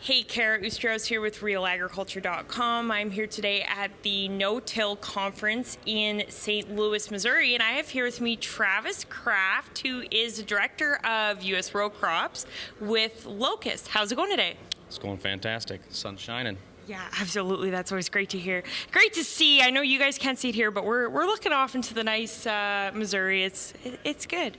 Hey, Kara Ustros here with RealAgriculture.com. I'm here today at the No-Till Conference in St. Louis, Missouri, and I have here with me Travis Kraft, who is the Director of U.S. Row Crops with Locus. How's it going today? It's going fantastic. The sun's shining. Yeah, absolutely. That's always great to hear. Great to see. I know you guys can't see it here, but we're looking off into the nice Missouri. It's good.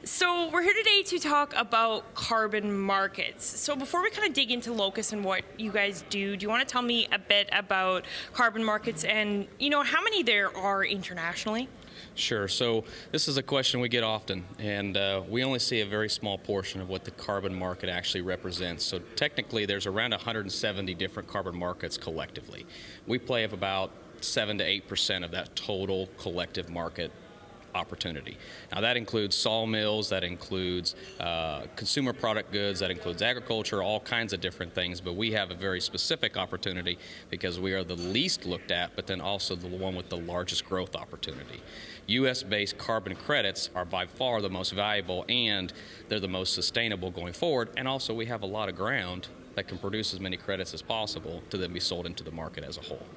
So we're here today to talk about carbon markets. So before we kind of dig into Locus and what you guys do you want to tell me a bit about carbon markets and, how many there are internationally? Sure. So this is a question we get often, and we only see a very small portion of what the carbon market actually represents. So technically, there's around 170 different carbon markets collectively. We play of about 7 to 8% of that total collective market opportunity. Now that includes sawmills, that includes consumer product goods, that includes agriculture, all kinds of different things, but we have a very specific opportunity because we are the least looked at, but then also the one with the largest growth opportunity. U.S.-based carbon credits are by far the most valuable, and they're the most sustainable going forward, and also we have a lot of ground that can produce as many credits as possible to then be sold into the market as a whole.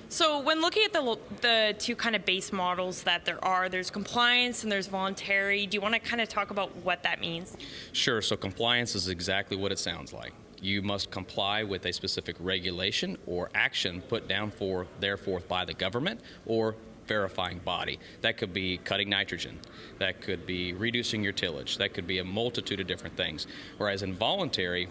So when looking at the two kind of base models that there's compliance and there's voluntary. Do you want to kind of talk about what that means? Sure. So compliance is exactly what it sounds like. You must comply with a specific regulation or action put down therefore by the government or verifying body. That could be cutting nitrogen, that could be reducing your tillage, that could be a multitude of different things. Whereas in voluntary,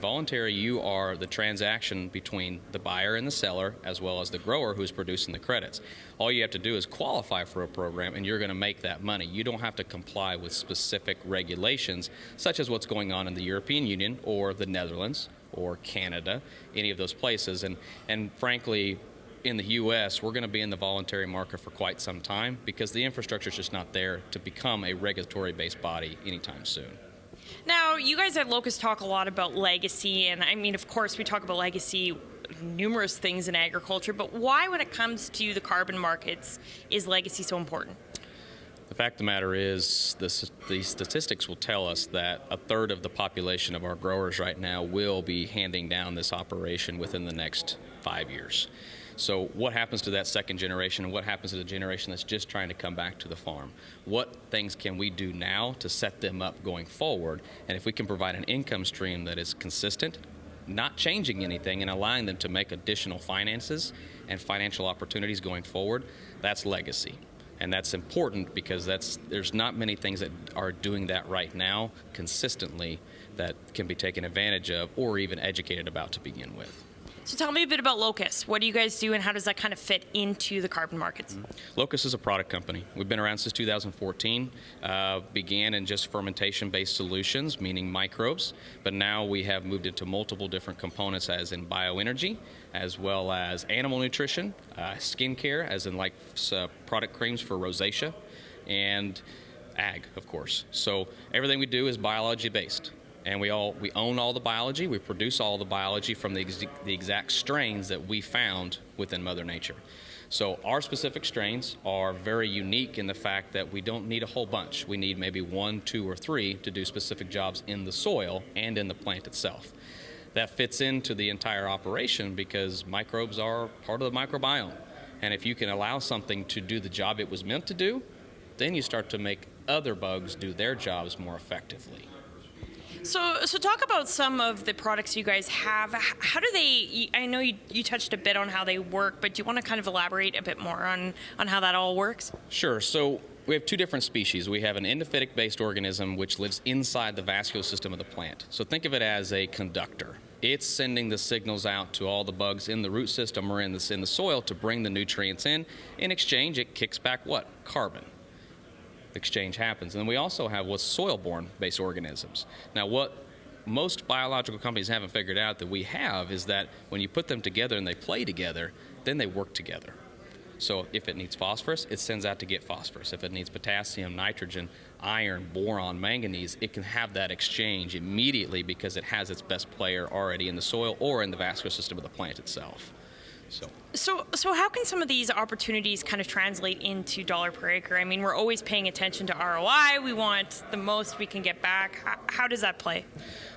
you are the transaction between the buyer and the seller as well as the grower who's producing the credits. All you have to do is qualify for a program and you're going to make that money. You don't have to comply with specific regulations such as what's going on in the European Union or the Netherlands or Canada, any of those places. And frankly, in the U.S., we're going to be in the voluntary market for quite some time because the infrastructure is just not there to become a regulatory-based body anytime soon. Now, you guys at Locus talk a lot about legacy, and I mean, of course, we talk about legacy, numerous things in agriculture, but why, when it comes to the carbon markets, is legacy so important? The fact of the matter is, the statistics will tell us that a third of the population of our growers right now will be handing down this operation within the next 5 years. So what happens to that second generation, and what happens to the generation that's just trying to come back to the farm? What things can we do now to set them up going forward? And if we can provide an income stream that is consistent, not changing anything, and allowing them to make additional finances and financial opportunities going forward, that's legacy. And that's important because there's not many things that are doing that right now consistently that can be taken advantage of or even educated about to begin with. So tell me a bit about Locus. What do you guys do and how does that kind of fit into the carbon markets? Locus is a product company. We've been around since 2014, began in just fermentation-based solutions, meaning microbes, but now we have moved into multiple different components as in bioenergy, as well as animal nutrition, skincare, as in like product creams for rosacea, and ag, of course. So everything we do is biology-based. And we own all the biology. We produce all the biology from the exact strains that we found within Mother Nature. So our specific strains are very unique in the fact that we don't need a whole bunch. We need maybe 1, 2, or 3 to do specific jobs in the soil and in the plant itself. That fits into the entire operation because microbes are part of the microbiome. And if you can allow something to do the job it was meant to do, then you start to make other bugs do their jobs more effectively. So talk about some of the products you guys have. How do they, I know you touched a bit on how they work, but do you want to kind of elaborate a bit more on how that all works? Sure. So we have 2 different species. We have an endophytic-based organism which lives inside the vascular system of the plant. So think of it as a conductor. It's sending the signals out to all the bugs in the root system or in the soil to bring the nutrients in. In exchange, it kicks back what? Carbon. Exchange happens. And then we also have what's soil-borne based organisms. Now, what most biological companies haven't figured out that we have is that when you put them together and they play together, then they work together. So if it needs phosphorus, it sends out to get phosphorus. If it needs potassium, nitrogen, iron, boron, manganese, it can have that exchange immediately because it has its best player already in the soil or in the vascular system of the plant itself. So how can some of these opportunities kind of translate into dollar per acre? I mean, we're always paying attention to ROI. We want the most we can get back. How does that play?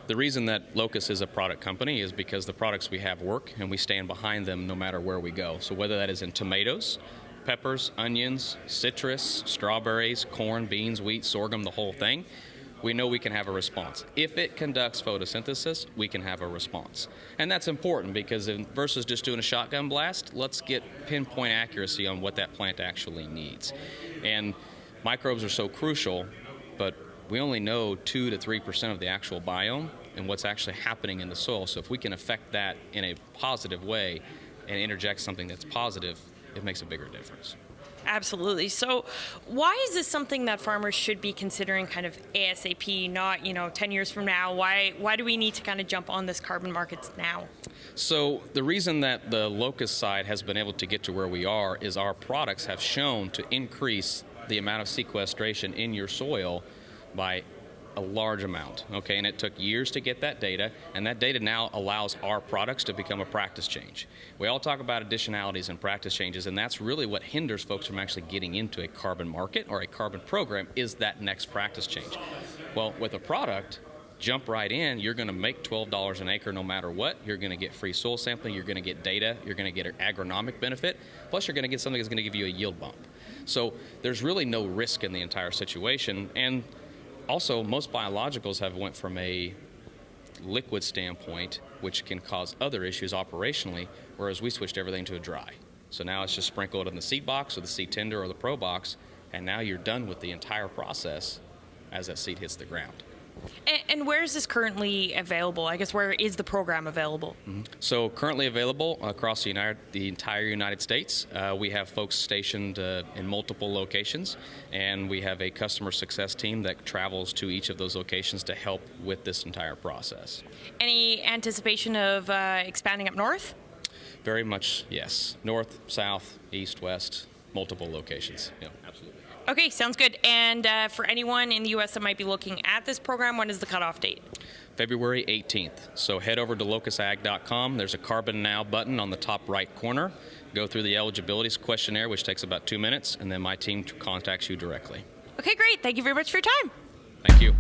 The reason that Locus is a product company is because the products we have work and we stand behind them no matter where we go. So whether that is in tomatoes, peppers, onions, citrus, strawberries, corn, beans, wheat, sorghum, the whole thing, we know we can have a response. If it conducts photosynthesis, we can have a response. And that's important because versus just doing a shotgun blast, let's get pinpoint accuracy on what that plant actually needs. And microbes are so crucial, but we only know 2 to 3% of the actual biome and what's actually happening in the soil. So if we can affect that in a positive way and interject something that's positive, it makes a bigger difference. Absolutely. So why is this something that farmers should be considering kind of ASAP, not, 10 years from now? Why do we need to kind of jump on this carbon markets now? So the reason that the Locus side has been able to get to where we are is our products have shown to increase the amount of sequestration in your soil by a large amount, okay? And it took years to get that data, and that data now allows our products to become a practice change. We all talk about additionalities and practice changes, and that's really what hinders folks from actually getting into a carbon market or a carbon program is that next practice change. Well, with a product, jump right in, you're gonna make $12 an acre no matter what. You're gonna get free soil sampling, you're gonna get data, you're gonna get an agronomic benefit, plus you're gonna get something that's gonna give you a yield bump. So there's really no risk in the entire situation, and also, most biologicals have went from a liquid standpoint, which can cause other issues operationally, whereas we switched everything to a dry. So now it's just sprinkled in the seed box or the seed tender or the pro box, and now you're done with the entire process as that seed hits the ground. And where is this currently available? I guess where is the program available? So currently available across the entire United States. We have folks stationed in multiple locations, and we have a customer success team that travels to each of those locations to help with this entire process. Any anticipation of expanding up north? Very much, yes. North, south, east, west, multiple locations. Yeah, absolutely. Okay, sounds good. And for anyone in the U.S. that might be looking at this program, when is the cutoff date? February 18th. So head over to locusag.com. There's a Carbon Now button on the top right corner. Go through the eligibility questionnaire, which takes about 2 minutes, and then my team contacts you directly. Okay, great. Thank you very much for your time. Thank you.